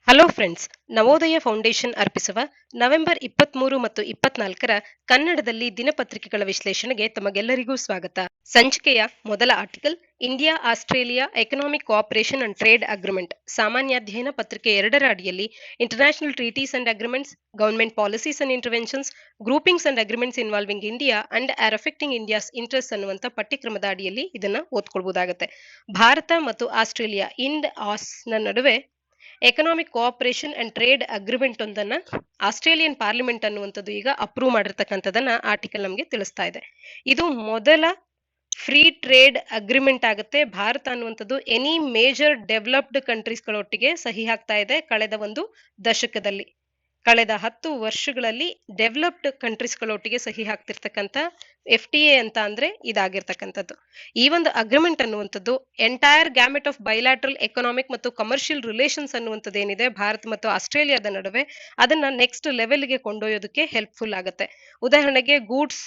Hello friends, Navodaya foundation ಅರ್ಪಿಸುವ November 23 ಮತ್ತು 24ರ ಕನ್ನಡದಲ್ಲಿ ದಿನಪತ್ರಿಕೆಗಳ ವಿಶ್ಲೇಷಣೆಗೆ ತಮಗೆಲ್ಲರಿಗೂ ಸ್ವಾಗತ. ಸಂಚಿಕೆಯ ಮೊದಲ article India Australia economic cooperation and trade agreement. ಸಾಮಾನ್ಯಾಧ್ಯಯನ ಪತ್ರಿಕೆ 2ರ ಅಡಿಯಲ್ಲಿ international treaties and agreements, government policies and interventions, groupings and agreements involving India and or affecting India's interest ಅನ್ನುವಂತ ಪಠ್ಯಕ್ರಮದ ಅಡಿಯಲ್ಲಿ ಇದನ್ನ ಓದ್ಕೊಳ್ಬಹುದಾಗುತ್ತೆ. ಭಾರತ ಮತ್ತು ಆಸ್ಟ್ರೇಲಿಯಾ ಆಸ್ ನ ನಡುವೆ economic cooperation and trade agreement ಒಂದನ್ನ ಆಸ್ಟ್ರೇಲಿಯನ್ ಪಾರ್ಲಿಮೆಂಟ್ ಅನ್ನುವಂಥದ್ದು ಈಗ ಅಪ್ರೂವ್ ಮಾಡಿರ್ತಕ್ಕಂಥದನ್ನ ಆರ್ಟಿಕಲ್ ನಮಗೆ ತಿಳಿಸ್ತಾ ಇದೆ. ಇದು ಮೊದಲ ಫ್ರೀ ಟ್ರೇಡ್ ಅಗ್ರಿಮೆಂಟ್ ಆಗುತ್ತೆ. ಭಾರತ ಅನ್ನುವಂಥದ್ದು ಎನಿ ಮೇಜರ್ ಡೆವಲಪ್ಡ್ ಕಂಟ್ರೀಸ್ಗಳೊಟ್ಟಿಗೆ ಸಹಿ ಹಾಕ್ತಾ ಇದೆ ಕಳೆದ ಒಂದು ದಶಕದಲ್ಲಿ. ಕಳೆದ 10 ವರ್ಷಗಳಲ್ಲಿ ಡೆವಲಪ್ಡ್ ಕಂಟ್ರೀಸ್ಗಳೊಟ್ಟಿಗೆ ಸಹಿ ಹಾಕ್ತಿರ್ತಕ್ಕಂಥ FTA ಅಂತ ಅಂದ್ರೆ ಇದಾಗಿರ್ತಕ್ಕಂಥದ್ದು. ಈ ಒಂದು ಅಗ್ರಿಮೆಂಟ್ ಅನ್ನುವಂಥದ್ದು entire gamete of bilateral economic ಮತ್ತು ಕಮರ್ಷಿಯಲ್ ರಿಲೇಷನ್ಸ್ ಅನ್ನುವಂಥದ್ದು ಏನಿದೆ ಭಾರತ ಮತ್ತು ಆಸ್ಟ್ರೇಲಿಯಾದ ನಡುವೆ, ಅದನ್ನ ನೆಕ್ಸ್ಟ್ ಲೆವೆಲ್ಗೆ ಕೊಂಡೊಯ್ಯೋದಕ್ಕೆ ಹೆಲ್ಪ್ಫುಲ್ ಆಗುತ್ತೆ. ಉದಾಹರಣೆಗೆ ಗೂಡ್ಸ್,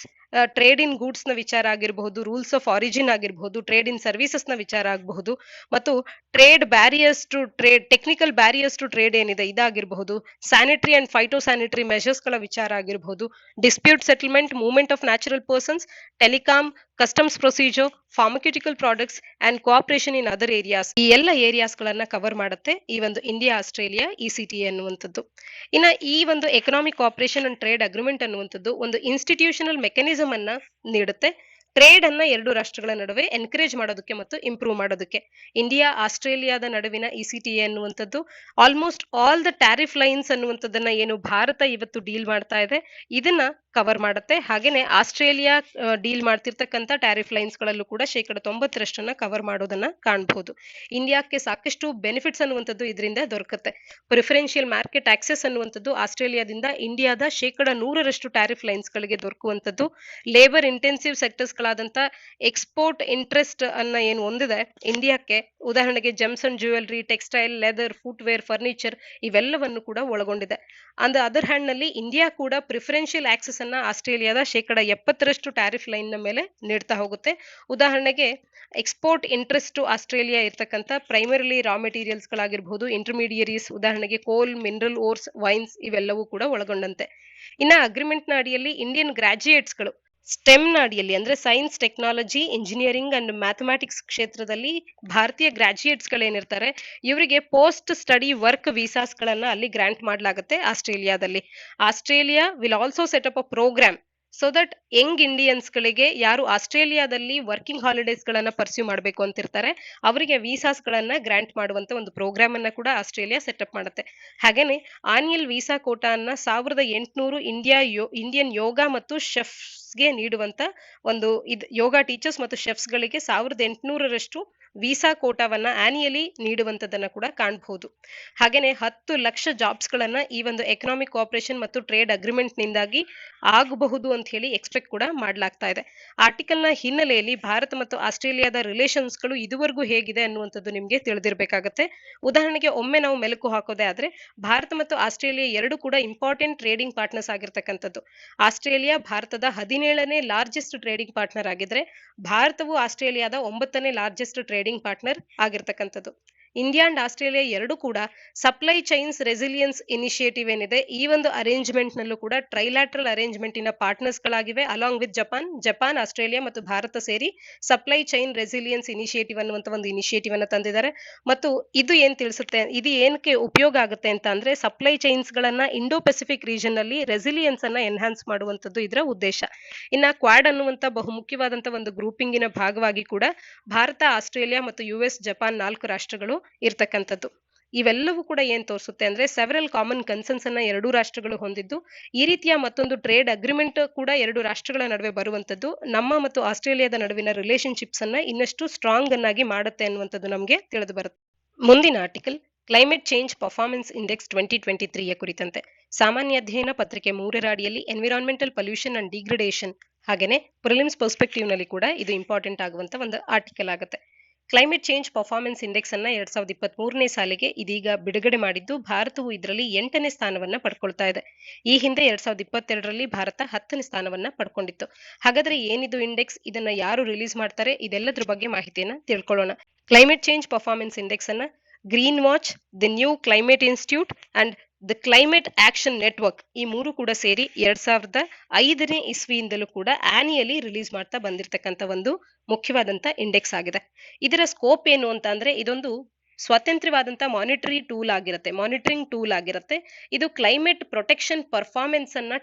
ಟ್ರೇಡ್ ಇನ್ ಗೂಡ್ಸ್ ನ ವಿಚಾರ ಆಗಿರಬಹುದು, ರೂಲ್ಸ್ ಆಫ್ ಆರಿಜಿನ್ ಆಗಿರಬಹುದು, ಟ್ರೇಡ್ ಇನ್ ಸರ್ವಿಸಸ್ ನ ವಿಚಾರ ಆಗಬಹುದು, ಮತ್ತು trade barriers to trade, technical barriers to trade ಏನಿದೆ ಇದಾಗಿರಬಹುದು, sanitary and phytosanitary measures ಗಳ ವಿಚಾರ ಆಗಿರಬಹುದು, dispute settlement, movement of natural persons, telecom, customs procedure, pharmaceutical products and cooperation in other areas, ಈ ಎಲ್ಲ ಏರಿಯಾಸ್ ಗಳನ್ನ ಕವರ್ ಮಾಡುತ್ತೆ ಈ ಒಂದು ಇಂಡಿಯಾ ಆಸ್ಟ್ರೇಲಿಯಾ ECTA ಅನ್ನುವಂಥದ್ದು. ಇನ್ನ ಈ ಒಂದು economic cooperation and trade agreement ಅನ್ನುವಂಥದ್ದು ಒಂದು ಇನ್ಸ್ಟಿಟ್ಯೂಷನಲ್ ಮೆಕ್ಯಾನಿಸಮ್ ಅನ್ನ ನೀಡುತ್ತೆ ಟ್ರೇಡ್ ಅನ್ನ ಎರಡು ರಾಷ್ಟ್ರಗಳ ನಡುವೆ ಎನ್ಕರೇಜ್ ಮಾಡೋದಕ್ಕೆ ಮತ್ತು ಇಂಪ್ರೂವ್ ಮಾಡೋದಕ್ಕೆ. ಇಂಡಿಯಾ ಆಸ್ಟ್ರೇಲಿಯಾದ ನಡುವಿನ ECTA ಅನ್ನುವಂಥದ್ದು almost all the tariff lines ಅನ್ನುವಂಥದ್ದನ್ನ ಏನು ಭಾರತ ಇವತ್ತು ಡೀಲ್ ಮಾಡ್ತಾ ಇದೆ ಇದನ್ನ ಕವರ್ ಮಾಡುತ್ತೆ. ಹಾಗೇನೆ ಆಸ್ಟ್ರೇಲಿಯಾ ಡೀಲ್ ಮಾಡ್ತಿರ್ತಕ್ಕಂಥ ಟ್ಯಾರಿಫ್ ಲೈನ್ಸ್ ಗಳಲ್ಲೂ ಕೂಡ 90% ಕವರ್ ಮಾಡೋದನ್ನ ಕಾಣಬಹುದು. ಇಂಡಿಯಾಕ್ಕೆ ಸಾಕಷ್ಟು ಬೆನಿಫಿಟ್ಸ್ ಅನ್ನುವಂಥದ್ದು ಇದರಿಂದ ದೊರಕುತ್ತೆ. ಪ್ರಿಫರೆನ್ಷಿಯಲ್ ಮಾರ್ಕೆಟ್ ಆಕ್ಸೆಸ್ ಅನ್ನುವಂಥದ್ದು ಆಸ್ಟ್ರೇಲಿಯಾದಿಂದ ಇಂಡಿಯಾದ 100% ಟ್ಯಾರಿಫ್ ಲೈನ್ಸ್ ಗಳಿಗೆ ದೊರಕುವಂಥದ್ದು. ಲೇಬರ್ ಇಂಟೆನ್ಸಿವ್ ಸೆಕ್ಟರ್ಸ್ ಗಳಾದಂತ ಎಕ್ಸ್ಪೋರ್ಟ್ ಇಂಟ್ರೆಸ್ಟ್ ಅನ್ನ ಏನು ಹೊಂದಿದೆ ಇಂಡಿಯಾಕ್ಕೆ, ಉದಾಹರಣೆಗೆ gems and jewellery, textile, leather, footwear, furniture ಇವೆಲ್ಲವನ್ನು ಕೂಡ ಒಳಗೊಂಡಿದೆ. ಆನ್ ದ ಅದರ್ ಹ್ಯಾಂಡ್ ನಲ್ಲಿ ಇಂಡಿಯಾ ಕೂಡ ಪ್ರಿಫರೆನ್ಷಿಯಲ್ ಆಕ್ಸೆಸ್ ಅನ್ನ ಆಸ್ಟ್ರೇಲಿಯಾದ 70% ಟ್ಯಾರಿಫ್ ಲೈನ್ ನ ಮೇಲೆ ನೀಡ್ತಾ ಹೋಗುತ್ತೆ. ಉದಾಹರಣೆಗೆ ಎಕ್ಸ್ಪೋರ್ಟ್ ಇಂಟ್ರೆಸ್ಟ್ ಟು ಆಸ್ಟ್ರೇಲಿಯಾ ಇರ್ತಕ್ಕಂಥ ಪ್ರೈಮರಿಲಿ ರಾ ಮೆಟೀರಿಯಲ್ಸ್ ಗಳಾಗಿರಬಹುದು, ಇಂಟರ್ಮೀಡಿಯರೀಸ್, ಉದಾಹರಣೆಗೆ ಕೋಲ್, ಮಿನರಲ್ ಓರ್ಸ್, ವೈನ್ಸ್ ಇವೆಲ್ಲವೂ ಕೂಡ ಒಳಗೊಂಡಂತೆ. ಇನ್ನ ಅಗ್ರಿಮೆಂಟ್ ನ ಅಡಿಯಲ್ಲಿ ಇಂಡಿಯನ್ ಗ್ರಾಜ್ಯುಯೇಟ್ಸ್ ಗಳು ಸ್ಟೆಮ್ ನ ಅಡಿಯಲ್ಲಿ ಅಂದ್ರೆ science, technology, engineering and mathematics ಕ್ಷೇತ್ರದಲ್ಲಿ ಭಾರತೀಯ ಗ್ರಾಜ್ಯುಯೇಟ್ಸ್ ಗಳೇನಿರ್ತಾರೆ ಇವರಿಗೆ ಪೋಸ್ಟ್ ಸ್ಟಡಿ ವರ್ಕ್ ವೀಸಾಸ್ ಗಳನ್ನ ಅಲ್ಲಿ ಗ್ರಾಂಟ್ ಮಾಡಲಾಗುತ್ತೆ ಆಸ್ಟ್ರೇಲಿಯಾದಲ್ಲಿ. Australia will also set up a programme so that young Indians ಗಳಿಗೆ ಯಾರು ಆಸ್ಟ್ರೇಲಿಯಾದಲ್ಲಿ ವರ್ಕಿಂಗ್ ಹಾಲಿಡೇಸ್ ಗಳನ್ನ ಪರ್ಸ್ಯೂ ಮಾಡಬೇಕು ಅಂತಿರ್ತಾರೆ ಅವರಿಗೆ ವೀಸಾಸ್ ಗಳನ್ನ ಗ್ರಾಂಟ್ ಮಾಡುವಂತ ಒಂದು ಪ್ರೋಗ್ರಾಮ್ ಅನ್ನ ಕೂಡ ಆಸ್ಟ್ರೇಲಿಯಾ ಸೆಟಪ್ ಮಾಡುತ್ತೆ. ಹಾಗೇನೆ ಆನ್ಯಲ್ ವೀಸಾ ಕೋಟಾ ಅನ್ನ 1800 ಇಂಡಿಯನ್ ಯೋಗ ಮತ್ತು ಶೆಫ್ಸ್ಗೆ ನೀಡುವಂತ ಒಂದು ಯೋಗ ಟೀಚರ್ಸ್ ಮತ್ತು ಶೆಫ್ಸ್ ಗಳಿಗೆ 1800ರಷ್ಟು ವೀಸಾ ಕೋಟಾವನ್ನ ಆನ್ಯಲಿ ನೀಡುವಂತದನ್ನ ಕೂಡ ಕಾಣಬಹುದು. ಹಾಗೇನೆ 10 ಲಕ್ಷ ಜಾಬ್ಸ್ ಗಳನ್ನ ಈ ಒಂದು ಎಕನಾಮಿಕ್ ಕೋಆಪರೇಷನ್ ಮತ್ತು ಟ್ರೇಡ್ ಅಗ್ರಿಮೆಂಟ್ ನಿಂದಾಗಿ ಆಗಬಹುದು ಅಂತ ಹೇಳಿ ಎಕ್ಸ್ಪೆಕ್ಟ್ ಕೂಡ ಮಾಡಲಾಗ್ತಾ ಇದೆ. ಆರ್ಟಿಕಲ್ ನ ಹಿನ್ನೆಲೆಯಲ್ಲಿ ಭಾರತ ಮತ್ತು ಆಸ್ಟ್ರೇಲಿಯಾದ ರಿಲೇಷನ್ಸ್ ಗಳು ಇದುವರೆಗೂ ಹೇಗಿದೆ ಅನ್ನುವಂಥದ್ದು ನಿಮ್ಗೆ ತಿಳಿದಿರಬೇಕಾಗತ್ತೆ. ಉದಾಹರಣೆಗೆ ಒಮ್ಮೆ ನಾವು ಮೆಲುಕು ಹಾಕೋದೇ ಆದ್ರೆ ಭಾರತ ಮತ್ತು ಆಸ್ಟ್ರೇಲಿಯಾ ಎರಡು ಕೂಡ ಇಂಪಾರ್ಟೆಂಟ್ ಟ್ರೇಡಿಂಗ್ ಪಾರ್ಟ್ನರ್ಸ್ ಆಗಿರ್ತಕ್ಕಂಥದ್ದು. ಆಸ್ಟ್ರೇಲಿಯಾ ಭಾರತದ 17ನೇ ಲಾರ್ಜೆಸ್ಟ್ ಟ್ರೇಡಿಂಗ್ ಪಾರ್ಟ್ನರ್ ಆಗಿದ್ರೆ ಭಾರತವು ಆಸ್ಟ್ರೇಲಿಯಾದ 9ನೇ ಲಾರ್ಜೆಸ್ಟ್ ಟ್ರೇಡಿಂಗ್ ಪಾರ್ಟ್ನರ್ ಆಗಿರ್ತಕ್ಕಂಥದ್ದು. ಇಂಡಿಯಾ ಅಂಡ್ ಆಸ್ಟ್ರೇಲಿಯಾ ಎರಡು ಕೂಡ ಸಪ್ಲೈ ಚೈನ್ಸ್ ರೆಸಿಲಿಯನ್ಸ್ ಇನಿಷಿಯೇಟಿವ್ ಏನಿದೆ ಈ ಒಂದು ಅರೇಂಜ್ಮೆಂಟ್ ನಲ್ಲೂ ಕೂಡ ಟ್ರೈಲ್ಯಾಟ್ರಲ್ ಅರೇಂಜ್ಮೆಂಟ್ ಇನ ಪಾರ್ಟ್ನರ್ಸ್ ಗಳಾಗಿವೆ. ಅಲಾಂಗ್ ವಿತ್ ಜಪಾನ್, ಆಸ್ಟ್ರೇಲಿಯಾ ಮತ್ತು ಭಾರತ ಸೇರಿ ಸಪ್ಲೈ ಚೈನ್ ರೆಸಿಲಿಯನ್ಸ್ ಇನಿಷಿಯೇಟಿವ್ ಅನ್ನುವಂತ ಒಂದು ಇನಿಷಿಯೇಟಿವ್ ಅನ್ನ ತಂದಿದ್ದಾರೆ. ಮತ್ತು ಇದು ಏನ್ ತಿಳಿಸುತ್ತೆ, ಇದು ಏನಕ್ಕೆ ಉಪಯೋಗ ಆಗುತ್ತೆ ಅಂತ ಅಂದ್ರೆ ಸಪ್ಲೈ ಚೈನ್ಸ್ ಗಳನ್ನ ಇಂಡೋ ಪೆಸಿಫಿಕ್ ರೀಜನ್ ನಲ್ಲಿ ರೆಸಿಲಿಯನ್ಸ್ ಅನ್ನ ಎನ್ಹಾನ್ಸ್ ಮಾಡುವಂತದ್ದು ಇದರ ಉದ್ದೇಶ. ಇನ್ನ ಕ್ವಾಡ್ ಅನ್ನುವಂತ ಬಹುಮುಖ್ಯವಾದಂತ ಒಂದು ಗ್ರೂಪಿಂಗಿನ ಭಾಗವಾಗಿ ಕೂಡ ಭಾರತ, ಆಸ್ಟ್ರೇಲಿಯಾ ಮತ್ತು US, ಜಪಾನ್ 4 ರಾಷ್ಟ್ರಗಳು ಇರ್ತಕ್ಕಂಥದ್ದು. ಇವೆಲ್ಲವೂ ಕೂಡ ಏನ್ ತೋರಿಸುತ್ತೆ ಅಂದ್ರೆ ಸೆವೆರಲ್ ಕಾಮನ್ ಕನ್ಸರ್ನ್ಸ್ ಅನ್ನ ಎರಡೂ ರಾಷ್ಟ್ರಗಳು ಹೊಂದಿದ್ದು ಈ ರೀತಿಯ ಮತ್ತೊಂದು ಟ್ರೇಡ್ ಅಗ್ರಿಮೆಂಟ್ ಕೂಡ ಎರಡು ರಾಷ್ಟ್ರಗಳ ನಡುವೆ ಬರುವಂತದ್ದು ನಮ್ಮ ಮತ್ತು ಆಸ್ಟ್ರೇಲಿಯಾದ ನಡುವಿನ ರಿಲೇಶನ್ಶಿಪ್ಸ್ ಅನ್ನ ಇನ್ನಷ್ಟು ಸ್ಟ್ರಾಂಗ್ ಅನ್ನಾಗಿ ಮಾಡುತ್ತೆ ಅನ್ನುವಂಥದ್ದು ನಮಗೆ ತಿಳಿದು ಬರುತ್ತೆ. ಮುಂದಿನ article climate change performance index 2023ಯ ಕುರಿತಂತೆ. ಸಾಮಾನ್ಯ ಅಧ್ಯಯನ ಪತ್ರಿಕೆ 3ರ ಅಡಿಯಲ್ಲಿ ಎನ್ವಿರಾನ್ಮೆಂಟಲ್ ಪೊಲ್ಯೂಷನ್ ಅಂಡ್ ಡಿಗ್ರೇಡೇಷನ್ ಹಾಗೇನೆ ಪ್ರಿಲಿಮ್ಸ್ ಪರ್ಸ್ಪೆಕ್ಟಿವ್ ನಲ್ಲಿ ಕೂಡ ಇದು ಇಂಪಾರ್ಟೆಂಟ್ ಆಗುವಂತ ಒಂದು ಆರ್ಟಿಕಲ್ ಆಗುತ್ತೆ. ಕ್ಲೈಮೇಟ್ ಚೇಂಜ್ ಪರ್ಫಾರ್ಮೆನ್ಸ್ ಇಂಡೆಕ್ಸ್ ಅನ್ನ 2023ನೇ ಸಾಲಿಗೆ ಇದೀಗ ಬಿಡುಗಡೆ ಮಾಡಿದ್ದು ಭಾರತವು ಇದರಲ್ಲಿ 8ನೇ ಸ್ಥಾನವನ್ನ ಪಡ್ಕೊಳ್ತಾ ಇದೆ. ಈ ಹಿಂದೆ 2022ರಲ್ಲಿ ಭಾರತ 10ನೇ ಸ್ಥಾನವನ್ನ ಪಡ್ಕೊಂಡಿತ್ತು. ಹಾಗಾದ್ರೆ ಏನಿದು ಇಂಡೆಕ್ಸ್, ಇದನ್ನ ಯಾರು ರಿಲೀಸ್ ಮಾಡ್ತಾರೆ, ಇದೆಲ್ಲದ್ರ ಬಗ್ಗೆ ಮಾಹಿತಿಯನ್ನ ತಿಳ್ಕೊಳ್ಳೋಣ. ಕ್ಲೈಮೇಟ್ ಚೇಂಜ್ ಪರ್ಫಾರ್ಮೆನ್ಸ್ ಇಂಡೆಕ್ಸ್ ಅನ್ನ green watch, the new climate institute and the climate action network ಈ ಮೂರು ಕೂಡ ಸೇರಿ 2005ನೇ ಇಸ್ವಿಯಿಂದಲೂ ಕೂಡ ಆನ್ಯುಯಲಿ ರಿಲೀಸ್ ಮಾಡ್ತಾ ಬಂದಿರತಕ್ಕಂತ ಒಂದು ಮುಖ್ಯವಾದಂತ ಇಂಡೆಕ್ಸ್ ಆಗಿದೆ. ಇದರ ಸ್ಕೋಪ್ ಏನು ಅಂತ ಅಂದ್ರೆ ಇದೊಂದು ಸ್ವತಂತ್ರವಾದಂತ ಮಾನಿಟರಿಂಗ್ ಟೂಲ್ ಆಗಿರುತ್ತೆ. ಇದು ಕ್ಲೈಮೇಟ್ ಪ್ರೊಟೆಕ್ಷನ್ ಪರ್ಫಾರ್ಮೆನ್ಸ್ ಅನ್ನ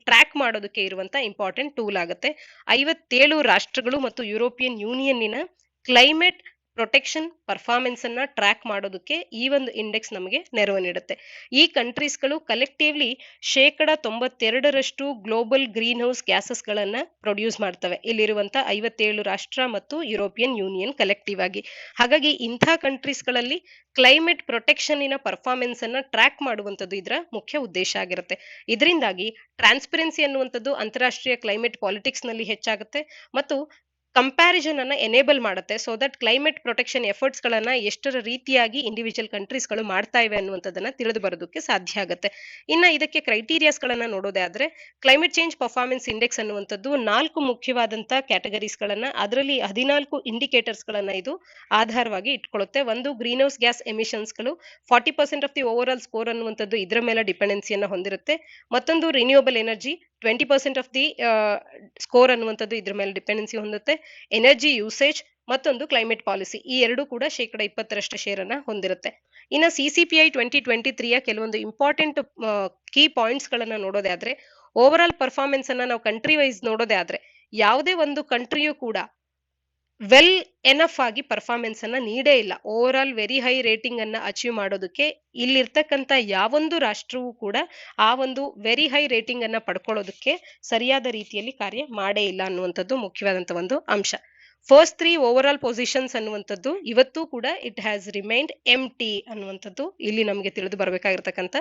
ಟ್ರ್ಯಾಕ್ ಮಾಡೋದಕ್ಕೆ ಇರುವಂತ ಇಂಪಾರ್ಟೆಂಟ್ ಟೂಲ್ ಆಗುತ್ತೆ. 57 ರಾಷ್ಟ್ರಗಳು ಮತ್ತು ಯುರೋಪಿಯನ್ ಯೂನಿಯನ್ನಿನ ಕ್ಲೈಮೇಟ್ ಪ್ರೊಟೆಕ್ಷನ್ ಪರ್ಫಾರ್ಮೆನ್ಸ್ ಅನ್ನ ಟ್ರ್ಯಾಕ್ ಮಾಡೋದಕ್ಕೆ ಈ ಒಂದು ಇಂಡೆಕ್ಸ್ ನಮಗೆ ನೆರವು ನೀಡುತ್ತೆ. ಈ ಕಂಟ್ರೀಸ್ಗಳು collectively 92% global greenhouse gases ಗಳನ್ನ ಪ್ರೊಡ್ಯೂಸ್ ಮಾಡ್ತವೆ. ಇಲ್ಲಿರುವಂತ 57 ರಾಷ್ಟ್ರ ಮತ್ತು ಯುರೋಪಿಯನ್ ಯೂನಿಯನ್ ಕಲೆಕ್ಟಿವ್ ಆಗಿ. ಹಾಗಾಗಿ ಇಂಥ ಕಂಟ್ರೀಸ್ಗಳಲ್ಲಿ ಕ್ಲೈಮೇಟ್ ಪ್ರೊಟೆಕ್ಷನ್ ಇನ ಪರ್ಫಾರ್ಮೆನ್ಸ್ ಅನ್ನ ಟ್ರ್ಯಾಕ್ ಮಾಡುವಂತದ್ದು ಇದರ ಮುಖ್ಯ ಉದ್ದೇಶ ಆಗಿರುತ್ತೆ. ಇದರಿಂದಾಗಿ ಟ್ರಾನ್ಸ್ಪರೆನ್ಸಿ ಅನ್ನುವಂಥದ್ದು ಅಂತಾರಾಷ್ಟ್ರೀಯ ಕ್ಲೈಮೇಟ್ ಪಾಲಿಟಿಕ್ಸ್ ನಲ್ಲಿ ಹೆಚ್ಚಾಗುತ್ತೆ ಮತ್ತು ಕಂಪ್ಯಾರಿಸನ್ ಅನ್ನ ಎನೇಬಲ್ ಮಾಡುತ್ತೆ. So that climate protection efforts ಗಳನ್ನ ಎಷ್ಟರ ರೀತಿಯಾಗಿ ಇಂಡಿವಿಜುವಲ್ ಕಂಟ್ರೀಸ್ ಗಳು ಮಾಡ್ತಾ ಇವೆ ಅನ್ನುವಂಥದ್ದನ್ನ ತಿಳಿದು ಬರೋದಕ್ಕೆ ಸಾಧ್ಯ ಆಗುತ್ತೆ. ಇನ್ನ ಇದಕ್ಕೆ ಕ್ರೈಟೀರಿಯಾಸ್ ಗಳನ್ನ ನೋಡೋದೇ ಆದ್ರೆ ಕ್ಲೈಮೇಟ್ ಚೇಂಜ್ ಪರ್ಫಾರ್ಮೆನ್ಸ್ ಇಂಡೆಕ್ಸ್ ಅನ್ನುವಂಥದ್ದು 4 ಮುಖ್ಯವಾದಂತ ಕ್ಯಾಟಗರೀಸ್ ಗಳನ್ನ, ಅದರಲ್ಲಿ 14 ಇಂಡಿಕೇಟರ್ಸ್ ಗಳನ್ನ ಇದು ಆಧಾರವಾಗಿ ಇಟ್ಕೊಳ್ಳುತ್ತೆ. ಒಂದು ಗ್ರೀನ್ ಹೌಸ್ ಗ್ಯಾಸ್ ಎಮಿಷನ್ಸ್ ಗಳು 40% of the over all score ಅನ್ನುವಂಥದ್ದು ಇದರ ಮೇಲೆ ಡಿಪೆಂಡೆನ್ಸಿಯನ್ನ ಹೊಂದಿರುತ್ತೆ. ಮತ್ತೊಂದು renewable energy 20% of the score ಅನ್ನುವಂಥದ್ದು ಇದ್ರ ಮೇಲೆ ಡಿಪೆಂಡೆನ್ಸಿ ಹೊಂದುತ್ತೆ. ಎನರ್ಜಿ ಯೂಸೇಜ್ ಮತ್ತೊಂದು ಕ್ಲೈಮೇಟ್ ಪಾಲಿಸಿ ಈ ಎರಡು ಕೂಡ 20% ಶೇರ್ ಅನ್ನ ಹೊಂದಿರುತ್ತೆ. ಇನ್ನು CCPI 2023ಯ ಕೆಲವೊಂದು ಇಂಪಾರ್ಟೆಂಟ್ ಕೀ ಪಾಯಿಂಟ್ಸ್ ಗಳನ್ನ ನೋಡೋದೇ ಆದ್ರೆ ಓವರ್ ಆಲ್ ಪರ್ಫಾರ್ಮೆನ್ಸ್ ಅನ್ನ ನಾವು ಕಂಟ್ರಿ ವೈಸ್ ನೋಡೋದೇ ಆದ್ರೆ ಯಾವುದೇ ಒಂದು ಕಂಟ್ರಿಯೂ ಕೂಡ ವೆಲ್ ಎನಫ್ ಆಗಿ ಪರ್ಫಾರ್ಮೆನ್ಸ್ ಅನ್ನ ನೀಡೇ ಇಲ್ಲ. Over all very high rating ಅನ್ನ ಅಚೀವ್ ಮಾಡೋದಕ್ಕೆ ಇಲ್ಲಿರ್ತಕ್ಕಂಥ ಯಾವೊಂದು ರಾಷ್ಟ್ರವೂ ಕೂಡ ಆ ಒಂದು ವೆರಿ ಹೈ ರೇಟಿಂಗ್ ಅನ್ನ ಪಡ್ಕೊಳ್ಳೋದಕ್ಕೆ ಸರಿಯಾದ ರೀತಿಯಲ್ಲಿ ಕಾರ್ಯ ಮಾಡೇ ಇಲ್ಲ ಅನ್ನುವಂಥದ್ದು ಮುಖ್ಯವಾದಂತ ಒಂದು ಅಂಶ. ಫಸ್ಟ್ 3 ಓವರ್ ಆಲ್ ಪೊಸಿಷನ್ಸ್ ಅನ್ನುವಂಥದ್ದು ಇವತ್ತು ಕೂಡ ಇಟ್ ಹ್ಯಾಸ್ ರಿಮೈನ್ಡ್ ಎಂಟಿ ಅನ್ನುವಂಥದ್ದು ಇಲ್ಲಿ ನಮಗೆ ತಿಳಿದು ಬರಬೇಕಾಗಿರ್ತಕ್ಕಂಥ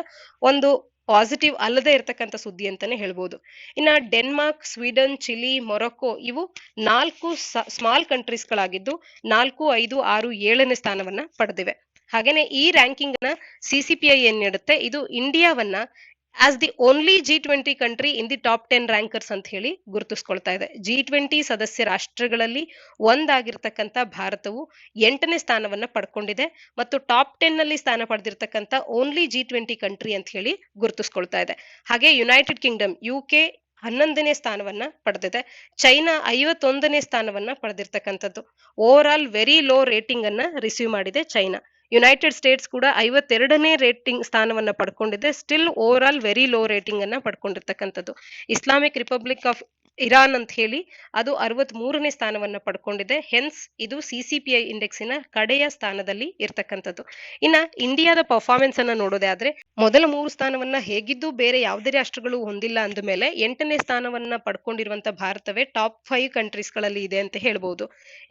ಒಂದು ಪಾಸಿಟಿವ್ ಅಲ್ಲದೆ ಇರತಕ್ಕಂಥ ಸುದ್ದಿ ಅಂತಾನೆ ಹೇಳ್ಬೋದು. ಇನ್ನ ಡೆನ್ಮಾರ್ಕ್, ಸ್ವೀಡನ್, ಚಿಲಿ, ಮೊರೊಕ್ಕೊ ಇವು 4 ಸ್ಮಾಲ್ ಕಂಟ್ರೀಸ್ ಗಳಾಗಿದ್ದು 4, 5, 6, 7ನೇ ಸ್ಥಾನವನ್ನ ಪಡೆದಿವೆ. ಹಾಗೇನೆ ಈ ರ್ಯಾಂಕಿಂಗ್ ನ CCPI ಏನ್ ನೀಡುತ್ತೆ, ಇದು ಇಂಡಿಯಾವನ್ನ as the only G20 country in the top 10 rankers ಅಂತ ಹೇಳಿ ಗುರುತಿಸ್ಕೊಳ್ತಾ ಇದೆ. G20 ಸದಸ್ಯ ರಾಷ್ಟ್ರಗಳಲ್ಲಿ ಒಂದಾಗಿರ್ತಕ್ಕಂಥ ಭಾರತವು 8ನೇ ಸ್ಥಾನವನ್ನ ಪಡ್ಕೊಂಡಿದೆ ಮತ್ತು ಟಾಪ್ 10 ನಲ್ಲಿ ಸ್ಥಾನ ಪಡೆದಿರ್ತಕ್ಕಂಥ ಓನ್ಲಿ G20 ಕಂಟ್ರಿ ಅಂತ ಹೇಳಿ ಗುರುತಿಸ್ಕೊಳ್ತಾ ಇದೆ. ಹಾಗೆ ಯುನೈಟೆಡ್ ಕಿಂಗ್ಡಮ್ UK 11ನೇ ಸ್ಥಾನವನ್ನ ಪಡೆದಿದೆ. ಚೈನಾ 51ನೇ ಸ್ಥಾನವನ್ನ ಪಡೆದಿರ್ತಕ್ಕಂಥದ್ದು. Overall very low rating ಅನ್ನ ರಿಸೀವ್ ಮಾಡಿದೆ ಚೈನಾ. ಯುನೈಟೆಡ್ ಸ್ಟೇಟ್ಸ್ ಕೂಡ 52ನೇ ರೇಟಿಂಗ್ ಸ್ಥಾನವನ್ನ ಪಡ್ಕೊಂಡಿದೆ. Still overall very low rating ಅನ್ನ ಪಡ್ಕೊಂಡಿರ್ತಕ್ಕಂಥದ್ದು. ಇಸ್ಲಾಮಿಕ್ ರಿಪಬ್ಲಿಕ್ ಆಫ್ ಇರಾನ್ ಅಂತ ಹೇಳಿ ಅದು 63ನೇ ಸ್ಥಾನವನ್ನ ಪಡ್ಕೊಂಡಿದೆ. ಹೆನ್ಸ್ ಇದು CCPI ಇಂಡೆಕ್ಸಿನ ಕಡೆಯ ಸ್ಥಾನದಲ್ಲಿ ಇರ್ತಕ್ಕಂಥದ್ದು. ಇನ್ನ ಇಂಡಿಯಾದ ಪರ್ಫಾರ್ಮೆನ್ಸ್ ಅನ್ನ ನೋಡೋದೇ ಆದ್ರೆ ಮೊದಲ 3 ಸ್ಥಾನವನ್ನ ಹೇಗಿದ್ದು ಬೇರೆ ಯಾವುದೇ ರಾಷ್ಟ್ರಗಳು ಹೊಂದಿಲ್ಲ ಅಂದ ಮೇಲೆ 8ನೇ ಸ್ಥಾನವನ್ನ ಪಡ್ಕೊಂಡಿರುವಂತ ಭಾರತವೇ ಟಾಪ್ 5 ಕಂಟ್ರೀಸ್ ಗಳಲ್ಲಿ ಇದೆ ಅಂತ ಹೇಳ್ಬಹುದು.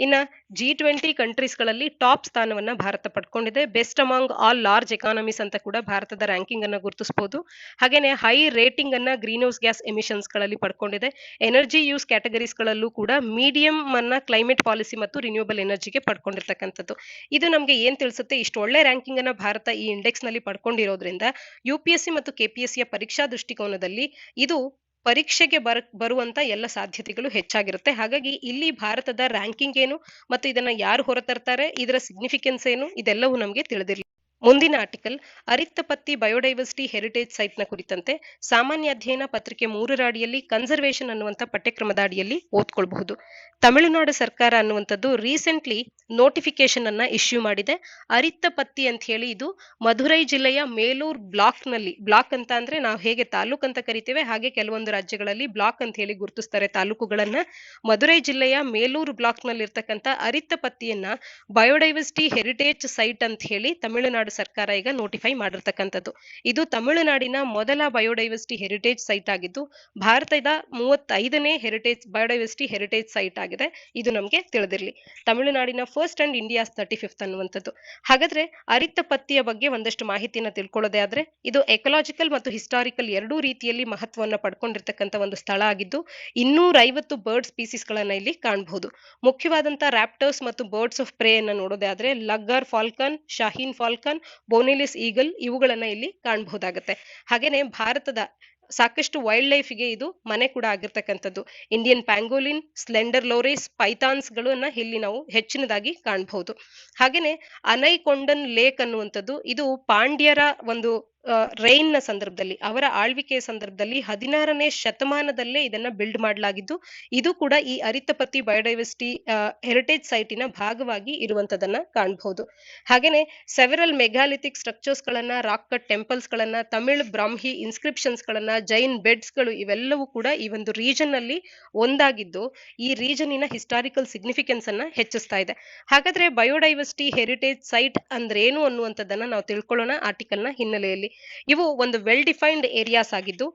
ಇನ್ನ G20 ಕಂಟ್ರೀಸ್ ಗಳಲ್ಲಿ ಟಾಪ್ ಸ್ಥಾನವನ್ನ ಭಾರತ ಪಡ್ಕೊಂಡಿದೆ. Best among all large economies ಅಂತ ಕೂಡ ಭಾರತದ ರ್ಯಾಂಕಿಂಗ್ ಅನ್ನ ಗುರುತಿಸಬಹುದು. ಹಾಗೇನೆ ಹೈ ರೇಟಿಂಗ್ ಅನ್ನ ಗ್ರೀನ್ ಹೌಸ್ ಗ್ಯಾಸ್ ಎಮಿಷನ್ಸ್ ಗಳಲ್ಲಿ ಪಡ್ಕೊಂಡಿದೆ. ಎನರ್ಜಿ ಯೂಸ್ ಕ್ಯಾಟಗರೀಸ್ ಗಳಲ್ಲೂ ಕೂಡ ಮೀಡಿಯಂ ಅನ್ನ ಕ್ಲೈಮೇಟ್ ಪಾಲಿಸಿ ಮತ್ತು ರಿನ್ಯೂಯಬಲ್ ಎನರ್ಜಿಗೆ ಪಡ್ಕೊಂಡಿರ್ತಕ್ಕಂಥದ್ದು. ಇದು ನಮಗೆ ಏನ್ ತಿಳಿಸುತ್ತೆ, ಇಷ್ಟು ಒಳ್ಳೆ ರ್ಯಾಂಕಿಂಗ್ ಅನ್ನ ಭಾರತ ಈ ಇಂಡೆಕ್ಸ್ ನಲ್ಲಿ ಪಡ್ಕೊಂಡಿರೋದ್ರಿಂದ UPSC ಮತ್ತು KPSC ಪರೀಕ್ಷಾ ದೃಷ್ಟಿಕೋನದಲ್ಲಿ ಇದು ಪರೀಕ್ಷೆಗೆ ಬರುವಂತ ಎಲ್ಲ ಸಾಧ್ಯತೆಗಳು ಹೆಚ್ಚಾಗಿರುತ್ತೆ. ಹಾಗಾಗಿ ಇಲ್ಲಿ ಭಾರತದ ರ್ಯಾಂಕಿಂಗ್ ಏನು ಮತ್ತು ಇದನ್ನ ಯಾರು ಹೊರತರ್ತಾರೆ, ಇದರ ಸಿಗ್ನಿಫಿಕೆನ್ಸ್ ಏನು, ಇದೆಲ್ಲವೂ ನಮಗೆ ತಿಳಿದಿರಲಿ. ಮುಂದಿನ ಆರ್ಟಿಕಲ್ ಅರಿತ್ತಪತ್ತಿ ಬಯೋಡೈವರ್ಸಿಟಿ ಹೆರಿಟೇಜ್ ಸೈಟ್ ನ ಕುರಿತಂತೆ ಸಾಮಾನ್ಯ ಅಧ್ಯಯನ ಪತ್ರಿಕೆ 3ರ ಅಡಿಯಲ್ಲಿ ಕನ್ಸರ್ವೇಷನ್ ಅನ್ನುವಂತ ಪಠ್ಯಕ್ರಮದ ಅಡಿಯಲ್ಲಿ ಓದ್ಕೊಳ್ಬಹುದು. ತಮಿಳುನಾಡು ಸರ್ಕಾರ ಅನ್ನುವಂಥದ್ದು ರೀಸೆಂಟ್ಲಿ ನೋಟಿಫಿಕೇಶನ್ ಅನ್ನ ಇಶ್ಯೂ ಮಾಡಿದೆ. ಅರಿತ್ತಪತ್ತಿ ಅಂತ ಹೇಳಿ ಇದು ಮಧುರೈ ಜಿಲ್ಲೆಯ ಮೇಲೂರ್ ಬ್ಲಾಕ್ ನಲ್ಲಿ, ಬ್ಲಾಕ್ ಅಂತ ಅಂದ್ರೆ ನಾವು ಹೇಗೆ ತಾಲೂಕ್ ಅಂತ ಕರಿತೇವೆ ಹಾಗೆ ಕೆಲವೊಂದು ರಾಜ್ಯಗಳಲ್ಲಿ ಬ್ಲಾಕ್ ಅಂತ ಹೇಳಿ ಗುರುತಿಸ್ತಾರೆ ತಾಲೂಕುಗಳನ್ನ. ಮಧುರೈ ಜಿಲ್ಲೆಯ ಮೇಲೂರು ಬ್ಲಾಕ್ ನಲ್ಲಿ ಇರ್ತಕ್ಕಂಥ ಅರಿತ್ತಪತ್ತಿಯನ್ನ ಬಯೋಡೈವರ್ಸಿಟಿ ಹೆರಿಟೇಜ್ ಸೈಟ್ ಅಂತ ಹೇಳಿ ತಮಿಳುನಾಡು ಸರ್ಕಾರ ಈಗ ನೋಟಿಫೈ ಮಾಡಿರ್ತಕ್ಕಂಥದ್ದು. ಇದು ತಮಿಳುನಾಡಿನ ಮೊದಲ ಬಯೋಡೈವರ್ಸಿಟಿ ಹೆರಿಟೇಜ್ ಸೈಟ್ ಆಗಿದ್ದು ಭಾರತದ 35ನೇ ಬಯೋಡೈವರ್ಸಿಟಿ ಹೆರಿಟೇಜ್ ಸೈಟ್ ಆಗಿದೆ. ಇದು ನಮಗೆ ತಿಳಿದಿರಲಿ. ತಮಿಳುನಾಡಿನ ಫಸ್ಟ್ ಅಂಡ್ ಇಂಡಿಯಾಸ್ 35th ಅನ್ನುವಂಥದ್ದು. ಹಾಗಾದ್ರೆ ಅರಿತ್ತಪತ್ತಿಯ ಬಗ್ಗೆ ಒಂದಷ್ಟು ಮಾಹಿತಿನ ತಿಳ್ಕೊಳ್ಳೋದೇ ಆದ್ರೆ ಇದು ಎಕಲಾಜಿಕಲ್ ಮತ್ತು ಹಿಸ್ಟಾರಿಕಲ್ ಎರಡೂ ರೀತಿಯಲ್ಲಿ ಮಹತ್ವವನ್ನು ಪಡ್ಕೊಂಡಿರ್ತಕ್ಕಂಥ ಒಂದು ಸ್ಥಳ ಆಗಿದ್ದು 250 ಬರ್ಡ್ ಸ್ಪೀಸೀಸ್ ಗಳನ್ನ ಇಲ್ಲಿ ಕಾಣಬಹುದು. ಮುಖ್ಯವಾದಂತ ರಾಪ್ಟರ್ಸ್ ಮತ್ತು ಬರ್ಡ್ಸ್ ಆಫ್ ಪ್ರೇ ಅನ್ನ ನೋಡೋದೇ ಆದ್ರೆ ಲಗ್ಗರ್ ಫಾಲ್ಕನ್, ಶಾಹೀನ್ ಫಾಲ್ಕನ್, ಬೋನೆಲಿಸ್ ಈಗಲ್ ಇವುಗಳನ್ನ ಇಲ್ಲಿ ಕಾಣಬಹುದಾಗುತ್ತೆ. ಹಾಗೇನೆ ಭಾರತದ ಸಾಕಷ್ಟು ವೈಲ್ಡ್ ಲೈಫ್ಗೆ ಇದು ಮನೆ ಕೂಡ ಆಗಿರ್ತಕ್ಕಂಥದ್ದು. ಇಂಡಿಯನ್ ಪ್ಯಾಂಗೋಲಿನ್, ಸ್ಲೆಂಡರ್ ಲೋರೇಸ್, ಪೈಥಾನ್ಸ್ ಗಳನ್ನ ಇಲ್ಲಿ ನಾವು ಹೆಚ್ಚಿನದಾಗಿ ಕಾಣಬಹುದು. ಹಾಗೇನೆ ಅನೈಕೊಂಡನ್ ಲೇಕ್ ಅನ್ನುವಂಥದ್ದು ಇದು ಪಾಂಡ್ಯರ ಒಂದು ರೈನ್ ನ ಸಂದರ್ಭದಲ್ಲಿ, ಅವರ ಆಳ್ವಿಕೆಯ ಸಂದರ್ಭದಲ್ಲಿ 16ನೇ ಶತಮಾನದಲ್ಲೇ ಇದನ್ನ ಬಿಲ್ಡ್ ಮಾಡಲಾಗಿದ್ದು, ಇದು ಕೂಡ ಈ ಅರಿತಪತಿ ಬಯೋಡೈವರ್ಸಿಟಿ ಹೆರಿಟೇಜ್ ಸೈಟಿನ ಭಾಗವಾಗಿ ಇರುವಂತದನ್ನ ಕಾಣಬಹುದು. ಹಾಗೇನೆ ಸೆವೆರಲ್ ಮೆಗಾಲಿಥಿಕ್ ಸ್ಟ್ರಕ್ಚರ್ಸ್ ಗಳನ್ನ, ರಾಕ್ ಕಟ್ ಟೆಂಪಲ್ಸ್ ಗಳನ್ನ, ತಮಿಳ್ ಬ್ರಾಹ್ಮಿ ಇನ್ಸ್ಕ್ರಿಪ್ಷನ್ಸ್ ಗಳನ್ನ, ಜೈನ್ ಬೆಡ್ಸ್ ಗಳು ಇವೆಲ್ಲವೂ ಕೂಡ ಈ ಒಂದು ರೀಜನ್ ಅಲ್ಲಿ ಒಂದಾಗಿದ್ದು, ಈ ರೀಜನಿನ ಹಿಸ್ಟಾರಿಕಲ್ ಸಿಗ್ನಿಫಿಕೆನ್ಸ್ ಅನ್ನ ಹೆಚ್ಚಿಸ್ತಾ ಇದೆ. ಹಾಗಾದ್ರೆ ಬಯೋಡೈವರ್ಸಿಟಿ ಹೆರಿಟೇಜ್ ಸೈಟ್ ಅಂದ್ರೇನು ಅನ್ನುವಂಥದ್ದನ್ನ ನಾವು ತಿಳ್ಕೊಳ್ಳೋಣ ಆರ್ಟಿಕಲ್ ನ ಹಿನ್ನೆಲೆಯಲ್ಲಿ. ಇವು ಒಂದು ವೆಲ್ ಡಿಫೈನ್ಡ್ ಏರಿಯಾಸ್ ಆಗಿದ್ದು,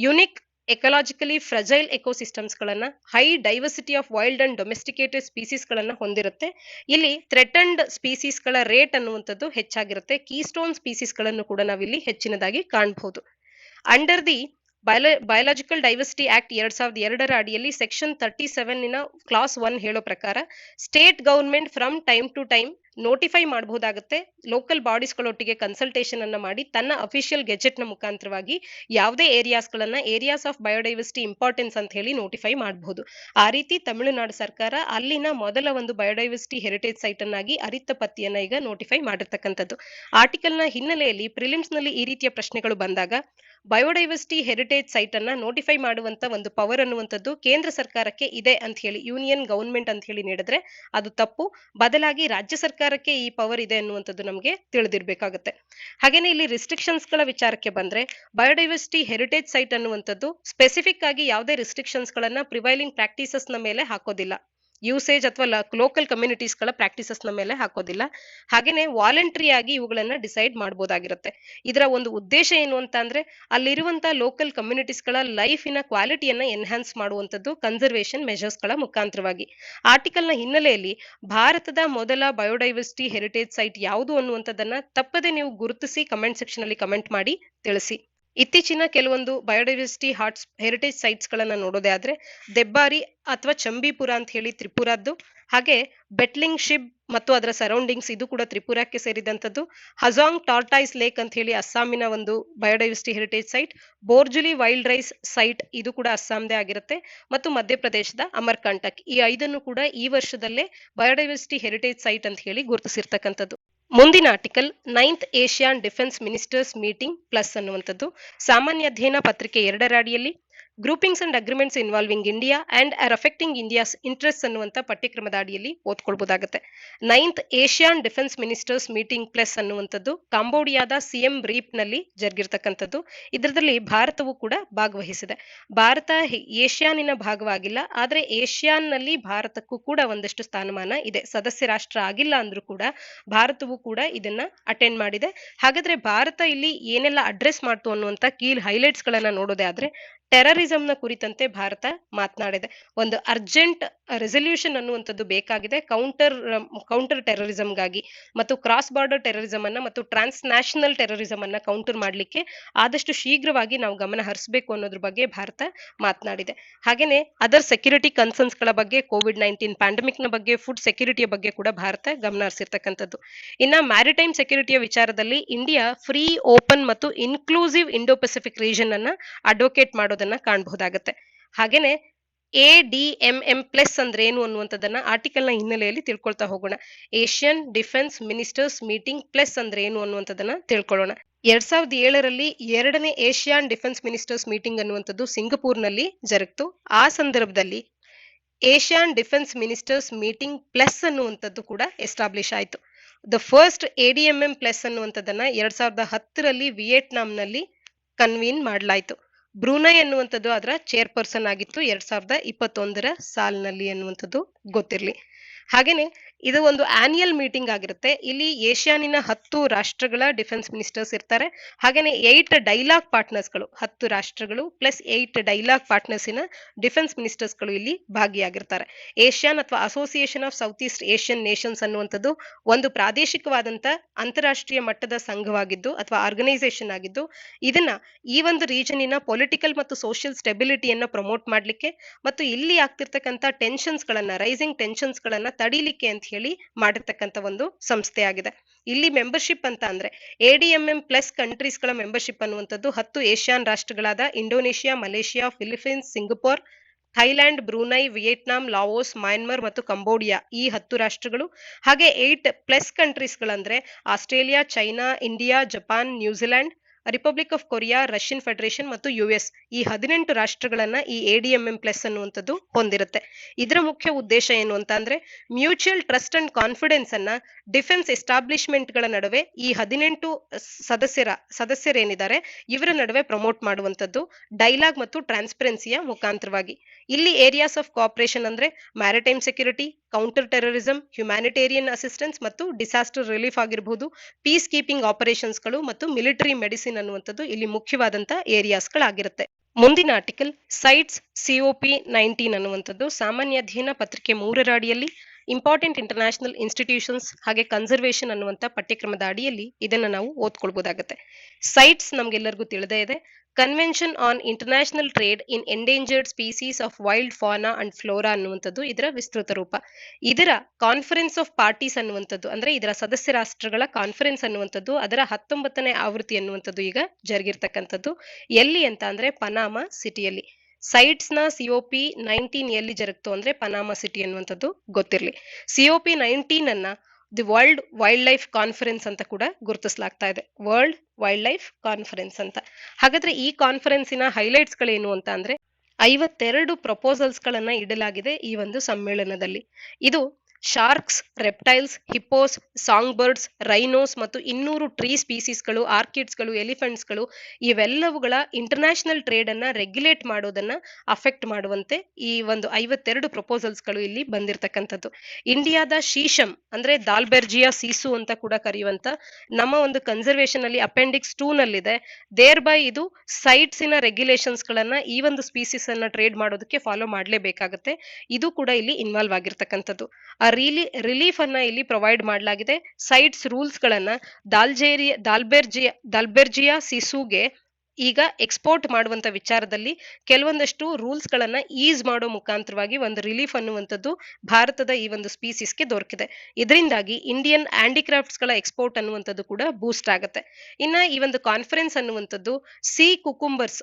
ಯುನಿಕ್ ಎಕಲಾಜಿಕಲಿ ಫ್ರಜೈಲ್ ಎಕೋಸಿಸ್ಟಮ್ಸ್ ಗಳನ್ನ, high diversity of wild and domesticated species ಗಳನ್ನ ಹೊಂದಿರುತ್ತೆ. ಇಲ್ಲಿ ಥ್ರೆಟನ್ಡ್ ಸ್ಪೀಸೀಸ್ ಗಳ ರೇಟ್ ಅನ್ನುವಂಥದ್ದು ಹೆಚ್ಚಾಗಿರುತ್ತೆ. ಕೀಸ್ಟೋನ್ ಸ್ಪೀಸೀಸ್ ಗಳನ್ನು ಕೂಡ ನಾವಿಲ್ಲಿ ಹೆಚ್ಚಿನದಾಗಿ ಕಾಣಬಹುದು. Under the biological diversity act 2002ರ ಅಡಿಯಲ್ಲಿ ಸೆಕ್ಷನ್ 37 ಕ್ಲಾಸ್ 1 ಹೇಳೋ ಪ್ರಕಾರ state government from time to time notify ಮಾಡಬಹುದಾಗುತ್ತೆ. ಲೋಕಲ್ ಬಾಡೀಸ್ ಗಳೊಟ್ಟಿಗೆ ಕನ್ಸಲ್ಟೇಷನ್ ಅನ್ನ ಮಾಡಿ ತನ್ನ ಅಫಿಷಿಯಲ್ ಗೆಜೆಟ್ ನ ಮುಖಾಂತರವಾಗಿ ಯಾವುದೇ ಏರಿಯಾಸ್ ಗಳನ್ನ ಏರಿಯಾಸ್ ಆಫ್ ಬಯೋಡೈವರ್ಸಿಟಿ ಇಂಪಾರ್ಟೆನ್ಸ್ ಅಂತ ಹೇಳಿ ನೋಟಿಫೈ ಮಾಡಬಹುದು. ಆ ರೀತಿ ತಮಿಳುನಾಡು ಸರ್ಕಾರ ಅಲ್ಲಿನ ಮೊದಲ ಒಂದು ಬಯೋಡೈವರ್ಸಿಟಿ ಹೆರಿಟೇಜ್ ಸೈಟ್ ಅನ್ನಾಗಿ ಅರಿತಪತ್ತಿಯನ್ನ ಈಗ ನೋಟಿಫೈ ಮಾಡಿರ್ತಕ್ಕಂಥದ್ದು. ಆರ್ಟಿಕಲ್ ನ ಹಿನ್ನೆಲೆಯಲ್ಲಿ ಪ್ರಿಲಿಮ್ಸ್ ನಲ್ಲಿ ಈ ರೀತಿಯ ಪ್ರಶ್ನೆಗಳು ಬಂದಾಗ ಬಯೋಡೈವರ್ಸಿಟಿ ಹೆರಿಟೇಜ್ ಸೈಟ್ ಅನ್ನ ನೋಟಿಫೈ ಮಾಡುವಂತ ಒಂದು ಪವರ್ ಅನ್ನುವಂಥದ್ದು ಕೇಂದ್ರ ಸರ್ಕಾರಕ್ಕೆ ಇದೆ ಅಂತ ಹೇಳಿ ಯೂನಿಯನ್ ಗವರ್ಮೆಂಟ್ ಅಂತ ಹೇಳಿ ನೀಡಿದ್ರೆ ಅದು ತಪ್ಪು. ಬದಲಾಗಿ ರಾಜ್ಯ ಸರ್ಕಾರಕ್ಕೆ ಈ ಪವರ್ ಇದೆ ಅನ್ನುವಂಥದ್ದು ನಮಗೆ ತಿಳಿದಿರ್ಬೇಕಾಗುತ್ತೆ. ಹಾಗೇನೆ ಇಲ್ಲಿ ರಿಸ್ಟ್ರಿಕ್ಷನ್ಸ್ ಗಳ ವಿಚಾರಕ್ಕೆ ಬಂದ್ರೆ, ಬಯೋಡೈವರ್ಸಿಟಿ ಹೆರಿಟೇಜ್ ಸೈಟ್ ಅನ್ನುವಂಥದ್ದು ಸ್ಪೆಸಿಫಿಕ್ ಆಗಿ ಯಾವುದೇ ರಿಸ್ಟ್ರಿಕ್ಷನ್ಸ್ ಗಳನ್ನ ಪ್ರಿವೈಲಿಂಗ್ ಪ್ರಾಕ್ಟೀಸಸ್ ನ ಮೇಲೆ ಹಾಕೋದಿಲ್ಲ. ಯೂಸೇಜ್ ಅಥವಾ ಲೋಕಲ್ ಕಮ್ಯುನಿಟೀಸ್ ಗಳ ಪ್ರಾಕ್ಟೀಸಸ್ ನ ಮೇಲೆ ಹಾಕೋದಿಲ್ಲ. ಹಾಗೇನೆ ವಾಲಂಟರಿ ಆಗಿ ಇವುಗಳನ್ನ ಡಿಸೈಡ್ ಮಾಡಬಹುದಾಗಿರುತ್ತೆ. ಇದರ ಒಂದು ಉದ್ದೇಶ ಏನು ಅಂತ ಅಂದ್ರೆ, ಅಲ್ಲಿರುವಂತಹ ಲೋಕಲ್ ಕಮ್ಯುನಿಟೀಸ್ ಗಳ ಲೈಫಿನ ಕ್ವಾಲಿಟಿಯನ್ನ ಎನ್ಹಾನ್ಸ್ ಮಾಡುವಂತದ್ದು ಕನ್ಸರ್ವೇಷನ್ ಮೆಜರ್ಸ್ ಗಳ ಮುಖಾಂತರವಾಗಿ. ಆರ್ಟಿಕಲ್ ನ ಹಿನ್ನೆಲೆಯಲ್ಲಿ ಭಾರತದ ಮೊದಲ ಬಯೋಡೈವರ್ಸಿಟಿ ಹೆರಿಟೇಜ್ ಸೈಟ್ ಯಾವುದು ಅನ್ನುವಂಥದ್ದನ್ನ ತಪ್ಪದೆ ನೀವು ಗುರುತಿಸಿ ಕಮೆಂಟ್ ಸೆಕ್ಷನ್ ಅಲ್ಲಿ ಕಮೆಂಟ್ ಮಾಡಿ ತಿಳಿಸಿ. ಇತ್ತೀಚಿನ ಕೆಲವೊಂದು ಬಯೋಡೈವರ್ಸಿಟಿ ಹೆರಿಟೇಜ್ ಸೈಟ್ಸ್ ಗಳನ್ನ ನೋಡೋದೇ ಆದ್ರೆ, ದೆಬ್ಬಾರಿ ಅಥವಾ ಚಂಬಿಪುರ ಅಂತ ಹೇಳಿ ತ್ರಿಪುರಾದ್ದು, ಹಾಗೆ ಬೆಟ್ಲಿಂಗ್ ಶಿಬ್ ಮತ್ತು ಅದರ ಸರೌಂಡಿಂಗ್ಸ್ ಇದು ಕೂಡ ತ್ರಿಪುರಕ್ಕೆ ಸೇರಿದಂತದ್ದು, ಹಜಾಂಗ್ ಟಾರ್ಟೈಸ್ ಲೇಕ್ ಅಂತ ಹೇಳಿ ಅಸ್ಸಾಮಿನ ಒಂದು biodiversity heritage site, Borjuli wild rice site ಇದು ಕೂಡ ಅಸ್ಸಾಂದೇ ಆಗಿರುತ್ತೆ, ಮತ್ತು ಮಧ್ಯಪ್ರದೇಶದ ಅಮರ್ಕಂಟಕ್. ಈ 5 ಕೂಡ ಈ ವರ್ಷದಲ್ಲೇ ಬಯೋಡೈವರ್ಸಿಟಿ ಹೆರಿಟೇಜ್ ಸೈಟ್ ಅಂತ ಹೇಳಿ ಗುರುತಿಸಿರ್ತಕ್ಕಂಥದ್ದು. ಮುಂದಿನ article 9th ASEAN defence ministers meeting plus ಅನ್ನುವಂಥದ್ದು. ಸಾಮಾನ್ಯ ಅಧ್ಯಯನ ಪತ್ರಿಕೆ 2ರ ಅಡಿಯಲ್ಲಿ groupings and agreements involving India and or affecting India's interest ಅನ್ನುವಂಥ ಪಠ್ಯಕ್ರಮದ ಅಡಿಯಲ್ಲಿ ಓದ್ಕೊಳ್ಬಹುದಾಗುತ್ತೆ. 9th ASEAN defence ministers meeting plus ಅನ್ನುವಂಥದ್ದು ಕಾಂಬೋಡಿಯಾದ ಸಿಎಂ ರೀಪ್ ನಲ್ಲಿ ಜರುಗಿರ್ತಕ್ಕಂಥದ್ದು. ಇದರಲ್ಲಿ ಭಾರತವು ಕೂಡ ಭಾಗವಹಿಸಿದೆ. ಭಾರತ ಏಷ್ಯಾನಿನ ಭಾಗವಾಗಿಲ್ಲ, ಆದ್ರೆ ಏಷ್ಯಾನ್ ನಲ್ಲಿ ಭಾರತಕ್ಕೂ ಕೂಡ ಒಂದಷ್ಟು ಸ್ಥಾನಮಾನ ಇದೆ. ಸದಸ್ಯ ರಾಷ್ಟ್ರ ಆಗಿಲ್ಲ ಅಂದ್ರೂ ಕೂಡ ಭಾರತವು ಕೂಡ ಇದನ್ನ ಅಟೆಂಡ್ ಮಾಡಿದೆ. ಹಾಗಾದ್ರೆ ಭಾರತ ಇಲ್ಲಿ ಏನೆಲ್ಲ ಅಡ್ರೆಸ್ ಮಾಡ್ತು ಅನ್ನುವಂತ ಕೀಲ್ ಹೈಲೈಟ್ಸ್ ಗಳನ್ನ ನೋಡೋದೇ ಆದ್ರೆ, ಟೆರರಿಸಂ ನ ಕುರಿತಂತೆ ಭಾರತ ಮಾತನಾಡಿದೆ. ಒಂದು ಅರ್ಜೆಂಟ್ ರೆಸಲ್ಯೂಷನ್ ಅನ್ನುವಂಥದ್ದು ಬೇಕಾಗಿದೆ ಕೌಂಟರ್ ಟೆರರಿಸಂಗಾಗಿ ಮತ್ತು ಕ್ರಾಸ್ ಬಾರ್ಡರ್ ಟೆರರಿಸಂ ಅನ್ನ ಮತ್ತು ಟ್ರಾನ್ಸ್ ನ್ಯಾಷನಲ್ ಟೆರರಿಸಂ ಅನ್ನ ಕೌಂಟರ್ ಮಾಡಲಿಕ್ಕೆ ಆದಷ್ಟು ಶೀಘ್ರವಾಗಿ ನಾವು ಗಮನ ಹರಿಸಬೇಕು ಅನ್ನೋದ್ರ ಬಗ್ಗೆ ಭಾರತ ಮಾತನಾಡಿದೆ. ಹಾಗೇನೆ ಅದರ್ ಸೆಕ್ಯೂರಿಟಿ ಕನ್ಸರ್ನ್ಸ್ ಗಳ ಬಗ್ಗೆ, COVID-19 ಪ್ಯಾಂಡಮಿಕ್ ನ ಬಗ್ಗೆ, ಫುಡ್ ಸೆಕ್ಯೂರಿಟಿಯ ಬಗ್ಗೆ ಕೂಡ ಭಾರತ ಗಮನ ಹರಿಸಿರ್ತಕ್ಕಂಥದ್ದು. ಇನ್ನ ಮ್ಯಾರಿಟೈಮ್ ಸೆಕ್ಯೂರಿಟಿಯ ವಿಚಾರದಲ್ಲಿ ಇಂಡಿಯಾ ಫ್ರೀ, ಓಪನ್ ಮತ್ತು ಇನ್ಕ್ಲೂಸಿವ್ ಇಂಡೋ ಪೆಸಿಫಿಕ್ ರೀಜನ್ ಅನ್ನ ಅಡ್ವೊಕೇಟ್ ಮಾಡೋದನ್ನ ಕಾಣಬಹುದಾಗುತ್ತೆ. ಹಾಗೇನೆ ADMM ಪ್ಲಸ್ ಅಂದ್ರೆ ಏನು ಅನ್ನುವಂಥದ್ದನ್ನ ಆರ್ಟಿಕಲ್ ನ ಹಿನ್ನೆಲೆಯಲ್ಲಿ ತಿಳ್ಕೊಳ್ತಾ ಹೋಗೋಣ. Asian defence ministers meeting plus ಅಂದ್ರೆ ಏನು ಅನ್ನುವಂಥದ್ದನ್ನ ತಿಳ್ಕೊಳ್ಳೋಣ. 2007ರಲ್ಲಿ 2ನೇ ಏಷ್ಯಾನ್ ಡಿಫೆನ್ಸ್ ಮಿನಿಸ್ಟರ್ಸ್ ಮೀಟಿಂಗ್ ಅನ್ನುವಂಥದ್ದು ಸಿಂಗಪೂರ್ನಲ್ಲಿ ಜರುಗಿತು. ಆ ಸಂದರ್ಭದಲ್ಲಿ Asian defence ministers meeting plus ಅನ್ನುವಂಥದ್ದು ಕೂಡ ಎಸ್ಟಾಬ್ಲಿಷ್ ಆಯಿತು. ದ ಫಸ್ಟ್ ADMM ಪ್ಲಸ್ ಅನ್ನುವಂಥದ್ದನ್ನ 2010ರಲ್ಲಿ ವಿಯೆಟ್ನಾಂನಲ್ಲಿ ಕನ್ವೀನ್ ಮಾಡಲಾಯಿತು. ಬ್ರೂನೈ ಅನ್ನುವಂಥದ್ದು ಅದರ ಚೇರ್ಪರ್ಸನ್ ಆಗಿತ್ತು 2021ರ ಸಾಲಿನಲ್ಲಿ ಅನ್ನುವಂಥದ್ದು ಗೊತ್ತಿರಲಿ. ಹಾಗೇನೆ ಇದು ಒಂದು ಆನ್ಯುಯಲ್ ಮೀಟಿಂಗ್ ಆಗಿರುತ್ತೆ. ಇಲ್ಲಿ ಏಷ್ಯಾನಿನ 10 ರಾಷ್ಟ್ರಗಳ ಡಿಫೆನ್ಸ್ ಮಿನಿಸ್ಟರ್ಸ್ ಇರ್ತಾರೆ. ಹಾಗೇನೆ 8 ಡೈಲಾಗ್ ಪಾರ್ಟ್ನರ್ಸ್ಗಳು, 10 ರಾಷ್ಟ್ರಗಳು ಪ್ಲಸ್ 8 ಡೈಲಾಗ್ ಪಾರ್ಟ್ನರ್ಸಿನ ಡಿಫೆನ್ಸ್ ಮಿನಿಸ್ಟರ್ಸ್ಗಳು ಇಲ್ಲಿ ಭಾಗಿಯಾಗಿರ್ತಾರೆ. ಏಷ್ಯಾನ್ ಅಥವಾ association of south East Asian Nations ಅನ್ನುವಂಥದ್ದು ಒಂದು ಪ್ರಾದೇಶಿಕವಾದಂತ ಅಂತಾರಾಷ್ಟ್ರೀಯ ಮಟ್ಟದ ಸಂಘವಾಗಿದ್ದು ಅಥವಾ ಆರ್ಗನೈಸೇಷನ್ ಆಗಿದ್ದು, ಇದನ್ನ ಈ ಒಂದು ರೀಜನಿನ ಪೊಲಿಟಿಕಲ್ ಮತ್ತು ಸೋಷಿಯಲ್ ಸ್ಟೆಬಿಲಿಟಿಯನ್ನ ಪ್ರಮೋಟ್ ಮಾಡ್ಲಿಕ್ಕೆ ಮತ್ತು ಇಲ್ಲಿ ಆಗ್ತಿರ್ತಕ್ಕಂಥ ಟೆನ್ಷನ್ಸ್ ಗಳನ್ನ, ರೈಸಿಂಗ್ ಟೆನ್ಷನ್ಸ್ ಗಳನ್ನ ತಡೀಲಿಕ್ಕೆ ಅಂತ ಹೇಳಿ ಮಾಡಿರ್ತಕ್ಕಂಥ ಒಂದು ಸಂಸ್ಥೆ ಆಗಿದೆ. ಇಲ್ಲಿ ಮೆಂಬರ್ಶಿಪ್ ಅಂತ ಅಂದ್ರೆ ADMM ಪ್ಲಸ್ ಕಂಟ್ರೀಸ್ ಗಳ ಮೆಂಬರ್ಶಿಪ್ ಅನ್ನುವಂಥದ್ದು 10 ಏಷ್ಯಾನ್ ರಾಷ್ಟ್ರಗಳಾದ Indonesia, Malaysia, Philippines, Singapore, Thailand, Brunei, Vietnam, Laos, Myanmar ಮತ್ತು ಕಂಬೋಡಿಯಾ ಈ 10 ರಾಷ್ಟ್ರಗಳು. ಹಾಗೆ 8 ಪ್ಲಸ್ ಕಂಟ್ರೀಸ್ ಗಳಂದ್ರೆ Australia, China, India, Japan, New Zealand, Republic of Korea, Russian Federation ಮತ್ತು US ಈ 18 ರಾಷ್ಟ್ರಗಳನ್ನ ಈ ADMM ಪ್ಲಸ್ ಅನ್ನುವಂಥದ್ದು ಹೊಂದಿರುತ್ತೆ. ಇದರ ಮುಖ್ಯ ಉದ್ದೇಶ ಏನು ಅಂತ ಅಂದ್ರೆ ಮ್ಯೂಚುವಲ್ ಟ್ರಸ್ಟ್ ಅಂಡ್ ಕಾನ್ಫಿಡೆನ್ಸ್ ಅನ್ನ ಡಿಫೆನ್ಸ್ ಎಸ್ಟಾಬ್ಲಿಷ್ಮೆಂಟ್ ಗಳ ನಡುವೆ ಈ 18 ಸದಸ್ಯರೇನಿದ್ದಾರೆ ಇವರ ನಡುವೆ ಪ್ರಮೋಟ್ ಮಾಡುವಂತದ್ದು ಡೈಲಾಗ್ ಮತ್ತು ಟ್ರಾನ್ಸ್ಪರೆನ್ಸಿಯ ಮುಖಾಂತರವಾಗಿ. ಇಲ್ಲಿ ಏರಿಯಾಸ್ ಆಫ್ ಕೋಆಪರೇಷನ್ ಅಂದ್ರೆ maritime security, counter terrorism, humanitarian assistance ಮತ್ತು ಡಿಸಾಸ್ಟರ್ ರಿಲೀಫ್ ಆಗಿರಬಹುದು, ಪೀಸ್ ಕೀಪಿಂಗ್ ಆಪರೇಷನ್ಸ್ ಗಳು ಮತ್ತು ಮಿಲಿಟರಿ ಮೆಡಿಸಿನ್ ಅನ್ನುವಂಥದ್ದು ಇಲ್ಲಿ ಮುಖ್ಯವಾದಂತಹ ಏರಿಯಾಸ್ ಗಳಾಗಿರುತ್ತೆ. ಮುಂದಿನ ಆರ್ಟಿಕಲ್ ಸೈಟ್ಸ್ COP19 ಅನ್ನುವಂಥದ್ದು ಸಾಮಾನ್ಯ ಅಧ್ಯಯನ ಪತ್ರಿಕೆ 3ರ ಅಡಿಯಲ್ಲಿ ಇಂಪಾರ್ಟೆಂಟ್ ಇಂಟರ್ನ್ಯಾಷನಲ್ ಇನ್ಸ್ಟಿಟ್ಯೂಷನ್ಸ್ ಹಾಗೆ ಕನ್ಸರ್ವೇಷನ್ ಅನ್ನುವಂಥ ಪಠ್ಯಕ್ರಮದ ಅಡಿಯಲ್ಲಿ ಇದನ್ನ ನಾವು ಓದ್ಕೊಳ್ಬಹುದಾಗುತ್ತೆ. ಸೈಟ್ಸ್ ನಮ್ಗೆಲ್ಲರಿಗೂ ತಿಳಿದೇ ಇದೆ. Convention on international trade in endangered species of wild fauna and flora ಅನ್ನುವಂಥದ್ದು ಇದರ ವಿಸ್ತೃತ ರೂಪ. ಇದರ ಕಾನ್ಫರೆನ್ಸ್ ಆಫ್ ಪಾರ್ಟೀಸ್ ಅನ್ನುವಂಥದ್ದು ಅಂದ್ರೆ ಇದರ ಸದಸ್ಯ ರಾಷ್ಟ್ರಗಳ ಕಾನ್ಫರೆನ್ಸ್ ಅನ್ನುವಂಥದ್ದು ಅದರ 19ನೇ ಆವೃತ್ತಿ ಅನ್ನುವಂಥದ್ದು ಈಗ ಜರುಗಿರ್ತಕ್ಕಂಥದ್ದು. ಎಲ್ಲಿ ಅಂತ ಅಂದ್ರೆ ಪನಾಮಾ ಸಿಟಿಯಲ್ಲಿ. ಸೈಟ್ಸ್ ನ COP19 ಎಲ್ಲಿ ಜರುಗ್ತು ಅಂದ್ರೆ ಪನಾಮಾ ಸಿಟಿ ಅನ್ನುವಂಥದ್ದು ಗೊತ್ತಿರಲಿ. COP19 ಅನ್ನ the world wild life conference ಅಂತ ಕೂಡ ಗುರುತಿಸಲಾಗ್ತಾ ಇದೆ. ವರ್ಲ್ಡ್ ವೈಲ್ಡ್ ಲೈಫ್ ಕಾನ್ಫರೆನ್ಸ್ ಅಂತ. ಹಾಗಾದ್ರೆ ಈ ಕಾನ್ಫರೆನ್ಸಿನ ಹೈಲೈಟ್ಸ್ ಗಳೇನು ಅಂತ ಅಂದ್ರೆ 52 ಪ್ರಪೋಸಲ್ಸ್ ಗಳನ್ನ ಇಡಲಾಗಿದೆ ಈ ಒಂದು ಸಮ್ಮೇಳನದಲ್ಲಿ. ಇದು sharks, reptiles, hippos, songbirds, rhinos ಮತ್ತು 200 ಟ್ರೀ ಸ್ಪೀಸೀಸ್ಗಳು, ಆರ್ಕಿಡ್ಸ್ಗಳು, ಎಲಿಫೆಂಟ್ಸ್ಗಳು ಇವೆಲ್ಲವುಗಳ ಇಂಟರ್ನ್ಯಾಷನಲ್ ಟ್ರೇಡ್ ಅನ್ನ ರೆಗ್ಯುಲೇಟ್ ಮಾಡೋದನ್ನ ಅಫೆಕ್ಟ್ ಮಾಡುವಂತೆ ಈ ಒಂದು 52 ಪ್ರಪೋಸಲ್ಸ್ಗಳು ಇಲ್ಲಿ ಬಂದಿರತಕ್ಕಂಥದ್ದು. ಇಂಡಿಯಾದ ಶೀಶಮ್ ಅಂದ್ರೆ ದಾಲ್ಬೆರ್ಜಿಯಾ ಸೀಸು ಅಂತ ಕೂಡ ಕರೆಯುವಂತ ನಮ್ಮ ಒಂದು ಕನ್ಸರ್ವೇಷನ್ ಅಲ್ಲಿ ಅಪೆಂಡಿಕ್ಸ್ 2 ನಲ್ಲಿದೆ. ದೇರ್ ಬೈ ಇದು ಸೈಟ್ಸ್ ಇನ ರೆಗ್ಯುಲೇಷನ್ಸ್ ಗಳನ್ನ ಈ ಒಂದು ಸ್ಪೀಸೀಸ್ ಅನ್ನ ಟ್ರೇಡ್ ಮಾಡೋದಕ್ಕೆ ಫಾಲೋ ಮಾಡಲೇಬೇಕಾಗುತ್ತೆ. ಇದು ಕೂಡ ಇಲ್ಲಿ ಇನ್ವಾಲ್ವ್ ಆಗಿರ್ತಕ್ಕಂಥದ್ದು. ರಿಲೀಫ್ ಅನ್ನ ಇಲ್ಲಿ ಪ್ರೊವೈಡ್ ಮಾಡಲಾಗಿದೆ. ಸೈಟ್ಸ್ ರೂಲ್ಸ್ ಗಳನ್ನ ದಾಲ್ಬೆರ್ಜಿಯಾ ಸಿಸುಗೆ ಈಗ ಎಕ್ಸ್ಪೋರ್ಟ್ ಮಾಡುವಂತ ವಿಚಾರದಲ್ಲಿ ಕೆಲವೊಂದಷ್ಟು ರೂಲ್ಸ್ ಗಳನ್ನ ಈಸ್ ಮಾಡೋ ಮುಖಾಂತರವಾಗಿ ಒಂದು ರಿಲೀಫ್ ಅನ್ನುವಂಥದ್ದು ಭಾರತದ ಈ ಒಂದು ಸ್ಪೀಸೀಸ್ಗೆ ದೊರಕಿದೆ. ಇದರಿಂದಾಗಿ ಇಂಡಿಯನ್ ಹ್ಯಾಂಡಿಕ್ರಾಫ್ಟ್ಸ್ ಗಳ ಎಕ್ಸ್ಪೋರ್ಟ್ ಅನ್ನುವಂಥದ್ದು ಕೂಡ ಬೂಸ್ಟ್ ಆಗುತ್ತೆ. ಇನ್ನ ಈ ಒಂದು ಕಾನ್ಫರೆನ್ಸ್ ಅನ್ನುವಂಥದ್ದು ಸಿ ಕುಕುಂಬರ್ಸ್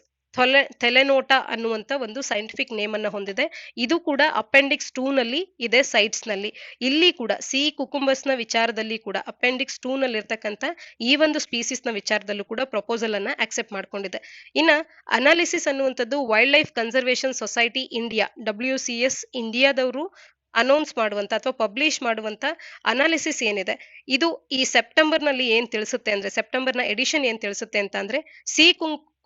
ಥೆಲೆನೋಟಾ ಅನ್ನುವಂತ ಒಂದು ಸೈಂಟಿಫಿಕ್ ನೇಮ್ ಅನ್ನ ಹೊಂದಿದೆ. ಇದು ಕೂಡ ಅಪೆಂಡಿಕ್ಸ್ 2 ನಲ್ಲಿ ಇದೆ. ಸೈಟ್ಸ್ ನಲ್ಲಿ ಇಲ್ಲಿ ಕೂಡ ಸಿ ಕುಕುಂಬರ್ಸ್ ನ ವಿಚಾರದಲ್ಲಿ ಕೂಡ ಅಪೆಂಡಿಕ್ಸ್ 2 ನಲ್ಲಿ ಇರ್ತಕ್ಕಂಥ ಈ ಒಂದು ಸ್ಪೀಸೀಸ್ ನ ವಿಚಾರದಲ್ಲೂ ಕೂಡ ಪ್ರಪೋಸಲ್ ಅನ್ನ ಆಕ್ಸೆಪ್ಟ್ ಮಾಡ್ಕೊಂಡಿದೆ. ಇನ್ನ ಅನಾಲಿಸಿಸ್ ಅನ್ನುವಂಥದ್ದು wild life conservation society India WCS ಇಂಡಿಯಾದವರು ಅನೌನ್ಸ್ ಮಾಡುವಂತ ಅಥವಾ ಪಬ್ಲಿಷ್ ಮಾಡುವಂತ ಅನಾಲಿಸಿಸ್ ಏನಿದೆ ಇದು ಈ ಸೆಪ್ಟೆಂಬರ್ ನಲ್ಲಿ ಏನ್ ತಿಳಿಸುತ್ತೆ ಅಂದ್ರೆ ಸೆಪ್ಟೆಂಬರ್ ನ ಎಡಿಷನ್ ಏನ್ ತಿಳಿಸುತ್ತೆ ಅಂತ ಅಂದ್ರೆ sea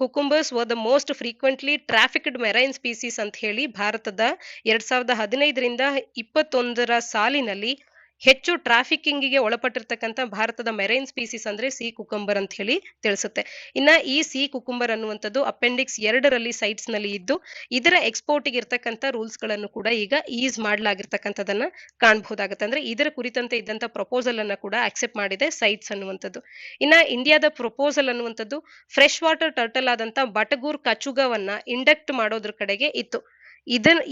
cucumbers were the most frequently trafficked marine species ಅಂತ ಹೇಳಿ ಭಾರತದ 2015ರಿಂದ 21ರ ಸಾಲಿನಲ್ಲಿ ಹೆಚ್ಚು ಟ್ರಾಫಿಕಿಂಗಿಗೆ ಒಳಪಟ್ಟಿರ್ತಕ್ಕಂಥ ಭಾರತದ ಮೆರೈನ್ ಸ್ಪೀಸೀಸ್ ಅಂದ್ರೆ ಸಿ ಕುಕುಂಬರ್ ಅಂತ ಹೇಳಿ ತಿಳಿಸುತ್ತೆ. ಇನ್ನ ಈ ಸಿ ಕುಕುಂಬರ್ ಅನ್ನುವಂಥದ್ದು ಅಪೆಂಡಿಕ್ಸ್ 2ರಲ್ಲಿ ಸೈಟ್ಸ್ ನಲ್ಲಿ ಇದ್ದು ಇದರ ಎಕ್ಸ್ಪೋರ್ಟ್ ಗೆ ಇರ್ತಕ್ಕಂಥ ರೂಲ್ಸ್ ಗಳನ್ನು ಕೂಡ ಈಗ ಈಸ್ ಮಾಡಲಾಗಿರ್ತಕ್ಕಂಥದನ್ನ ಕಾಣಬಹುದಾಗುತ್ತೆ. ಅಂದ್ರೆ ಇದರ ಕುರಿತಂತೆ ಇದ್ದಂತ ಪ್ರಪೋಸಲ್ ಅನ್ನ ಕೂಡ ಆಕ್ಸೆಪ್ಟ್ ಮಾಡಿದೆ ಸೈಟ್ಸ್ ಅನ್ನುವಂಥದ್ದು. ಇನ್ನ ಇಂಡಿಯಾದ ಪ್ರಪೋಸಲ್ ಅನ್ನುವಂಥದ್ದು ಫ್ರೆಶ್ ವಾಟರ್ ಟರ್ಟಲ್ ಆದಂತ ಬಟಗೂರ್ ಕಚುಗವನ್ನ ಇಂಡಕ್ಟ್ ಮಾಡೋದ್ರ ಕಡೆಗೆ ಇತ್ತು.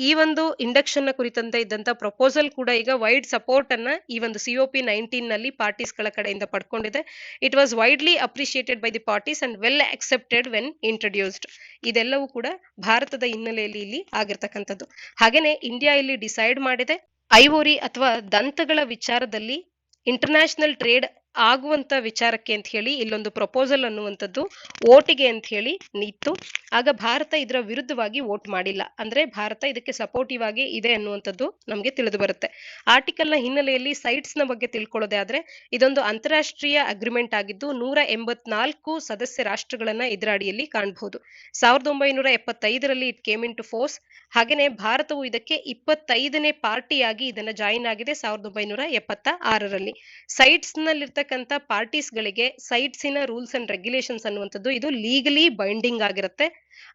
ಈ ಒಂದು ಇಂಡಕ್ಷನ್ ನ ಕುರಿತಂತೆ ಇದ್ದಂತ ಪ್ರಪೋಸಲ್ ಕೂಡ ಈಗ ವೈಡ್ ಸಪೋರ್ಟ್ ಅನ್ನ ಈ ಒಂದು COP19 ನಲ್ಲಿ ಪಾರ್ಟೀಸ್ ಗಳ ಕಡೆಯಿಂದ ಪಡ್ಕೊಂಡಿದೆ. It was widely appreciated by the parties and well accepted when introduced. ಇದೆಲ್ಲವೂ ಕೂಡ ಭಾರತದ ಹಿನ್ನೆಲೆಯಲ್ಲಿ ಇಲ್ಲಿ ಆಗಿರ್ತಕ್ಕಂಥದ್ದು. ಹಾಗೇನೆ ಇಂಡಿಯಾ ಇಲ್ಲಿ ಡಿಸೈಡ್ ಮಾಡಿದೆ ಐವೋರಿ ಅಥವಾ ದಂತಗಳ ವಿಚಾರದಲ್ಲಿ ಇಂಟರ್ನ್ಯಾಷನಲ್ ಟ್ರೇಡ್ ಆಗುವಂತ ವಿಚಾರಕ್ಕೆ ಅಂತ ಹೇಳಿ ಇಲ್ಲೊಂದು ಪ್ರಪೋಸಲ್ ಅನ್ನುವಂಥದ್ದು ಓಟಿಗೆ ಅಂತ ಹೇಳಿ ನಿಂತು ಆಗ ಭಾರತ ಇದರ ವಿರುದ್ಧವಾಗಿ ವೋಟ್ ಮಾಡಿಲ್ಲ. ಅಂದ್ರೆ ಭಾರತ ಇದಕ್ಕೆ ಸಪೋರ್ಟಿವ್ ಆಗಿ ಇದೆ ಅನ್ನುವಂಥದ್ದು ನಮಗೆ ತಿಳಿದು ಬರುತ್ತೆ. ಆರ್ಟಿಕಲ್ ನ ಹಿನ್ನೆಲೆಯಲ್ಲಿ ಸೈಟ್ಸ್ ನ ಬಗ್ಗೆ ತಿಳ್ಕೊಳ್ಳೋದೇ ಆದ್ರೆ ಇದೊಂದು ಅಂತಾರಾಷ್ಟ್ರೀಯ ಅಗ್ರಿಮೆಂಟ್ ಆಗಿದ್ದು 184 ಸದಸ್ಯ ರಾಷ್ಟ್ರಗಳನ್ನ ಇದರ ಅಡಿಯಲ್ಲಿ ಕಾಣಬಹುದು. 1975ರಲ್ಲಿ it came into force. ಹಾಗೇನೆ ಭಾರತವು ಇದಕ್ಕೆ 25ನೇ ಪಾರ್ಟಿಯಾಗಿ ಇದನ್ನ ಜಾಯಿನ್ ಆಗಿದೆ 1976ರಲ್ಲಿ. ಸೈಟ್ಸ್ ನಲ್ಲಿರ್ತಕ್ಕಂಥ ಪಾರ್ಟೀಸ್ ಗಳಿಗೆ ಸೈಟ್ಸಿನ ರೂಲ್ಸ್ ಅಂಡ್ ರೆಗ್ಯುಲೇಷನ್ಸ್ ಅನ್ನುವಂಥದ್ದು ಇದು ಲೀಗಲಿ ಬೈಂಡಿಂಗ್ ಆಗಿರುತ್ತೆ.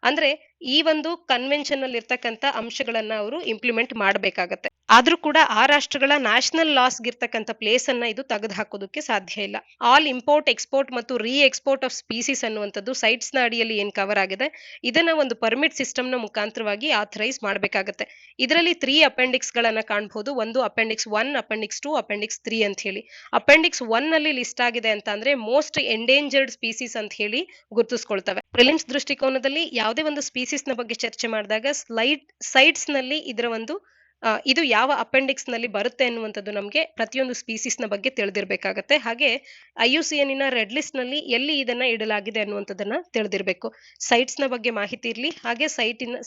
ಅಂದ್ರೆ ಈ ಒಂದು ಕನ್ವೆನ್ಷನ್ ಅಲ್ಲಿ ಇರ್ತಕ್ಕಂಥ ಅಂಶಗಳನ್ನ ಅವರು ಇಂಪ್ಲಿಮೆಂಟ್ ಮಾಡಬೇಕಾಗತ್ತೆ. ಆದ್ರೂ ಕೂಡ ಆ ರಾಷ್ಟ್ರಗಳ ನ್ಯಾಷನಲ್ ಲಾಸ್ಗಿರ್ತಕ್ಕಂಥ ಪ್ಲೇಸ್ ಅನ್ನ ಇದು ತೆಗೆದು ಹಾಕೋದಕ್ಕೆ ಸಾಧ್ಯ ಇಲ್ಲ. ಆಲ್ ಇಂಪೋರ್ಟ್, ಎಕ್ಸ್ಪೋರ್ಟ್ ಮತ್ತು ರೀ ಎಕ್ಸ್ಪೋರ್ಟ್ ಆಫ್ ಸ್ಪೀಸೀಸ್ ಅನ್ನುವಂಥದ್ದು ಸೈಟ್ಸ್ ನ ಅಡಿಯಲ್ಲಿ ಏನ್ ಕವರ್ ಆಗಿದೆ, ಇದನ್ನ ಒಂದು ಪರ್ಮಿಟ್ ಸಿಸ್ಟಮ್ ನ ಮುಖಾಂತರವಾಗಿ ಆಥರೈಸ್ ಮಾಡಬೇಕಾಗತ್ತೆ. ಇದರಲ್ಲಿ 3 ಅಪೆಂಡಿಕ್ಸ್ ಗಳನ್ನ ಕಾಣಬಹುದು. ಒಂದು ಅಪೆಂಡಿಕ್ಸ್ 1, ಅಪೆಂಡಿಕ್ಸ್ 2, ಅಪೆಂಡಿಕ್ಸ್ 3 ಅಂತ ಹೇಳಿ. ಅಪೆಂಡಿಕ್ಸ್ 1 ನಲ್ಲಿ ಲಿಸ್ಟ್ ಆಗಿದೆ ಅಂತ ಅಂದ್ರೆ ಮೋಸ್ಟ್ ಎಂಡೇಂಜರ್ಡ್ ಸ್ಪೀಸೀಸ್ ಅಂತ ಹೇಳಿ ಗುರುತಿಸ್ಕೊಳ್ತವೆ. ಪ್ರಿಲಿಮ್ಸ್ ದೃಷ್ಟಿಕೋನದಲ್ಲಿ ಯಾವುದೇ ಒಂದು ಸ್ಪೀಸೀಸ್ ನ ಬಗ್ಗೆ ಚರ್ಚೆ ಮಾಡಿದಾಗ ಸೈಟ್ಸ್ ನಲ್ಲಿ ಇದರ ಒಂದು ಇದು ಯಾವ ಅಪೆಂಡಿಕ್ಸ್ ನಲ್ಲಿ ಬರುತ್ತೆ ಅನ್ನುವಂಥದ್ದು ನಮಗೆ ಪ್ರತಿಯೊಂದು ಸ್ಪೀಸೀಸ್ ನ ಬಗ್ಗೆ ತಿಳಿದಿರಬೇಕಾಗತ್ತೆ. ಹಾಗೆ IUCN ರೆಡ್ ಲಿಸ್ಟ್ ನಲ್ಲಿ ಎಲ್ಲಿ ಇದನ್ನ ಇಡಲಾಗಿದೆ ಅನ್ನುವಂಥದ್ದನ್ನ ತಿಳಿದಿರಬೇಕು. ಸೈಟ್ಸ್ ನ ಬಗ್ಗೆ ಮಾಹಿತಿ ಇರಲಿ, ಹಾಗೆ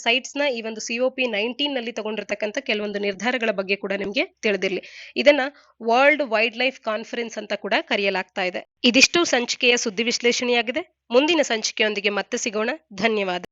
ಸೈಟ್ಸ್ ನ ಈ ಒಂದು COP19 ನಲ್ಲಿ ತಗೊಂಡಿರ್ತಕ್ಕಂಥ ಕೆಲವೊಂದು ನಿರ್ಧಾರಗಳ ಬಗ್ಗೆ ಕೂಡ ನಿಮಗೆ ತಿಳಿದಿರಲಿ. ಇದನ್ನ ವರ್ಲ್ಡ್ ವೈಲ್ಡ್ ಲೈಫ್ ಕಾನ್ಫರೆನ್ಸ್ ಅಂತ ಕೂಡ ಕರೆಯಲಾಗ್ತಾ ಇದೆ. ಇದಿಷ್ಟು ಸಂಚಿಕೆಯ ಸುದ್ದಿ ವಿಶ್ಲೇಷಣೆಯಾಗಿದೆ. ಮುಂದಿನ ಸಂಚಿಕೆಯೊಂದಿಗೆ ಮತ್ತೆ ಸಿಗೋಣ. ಧನ್ಯವಾದ.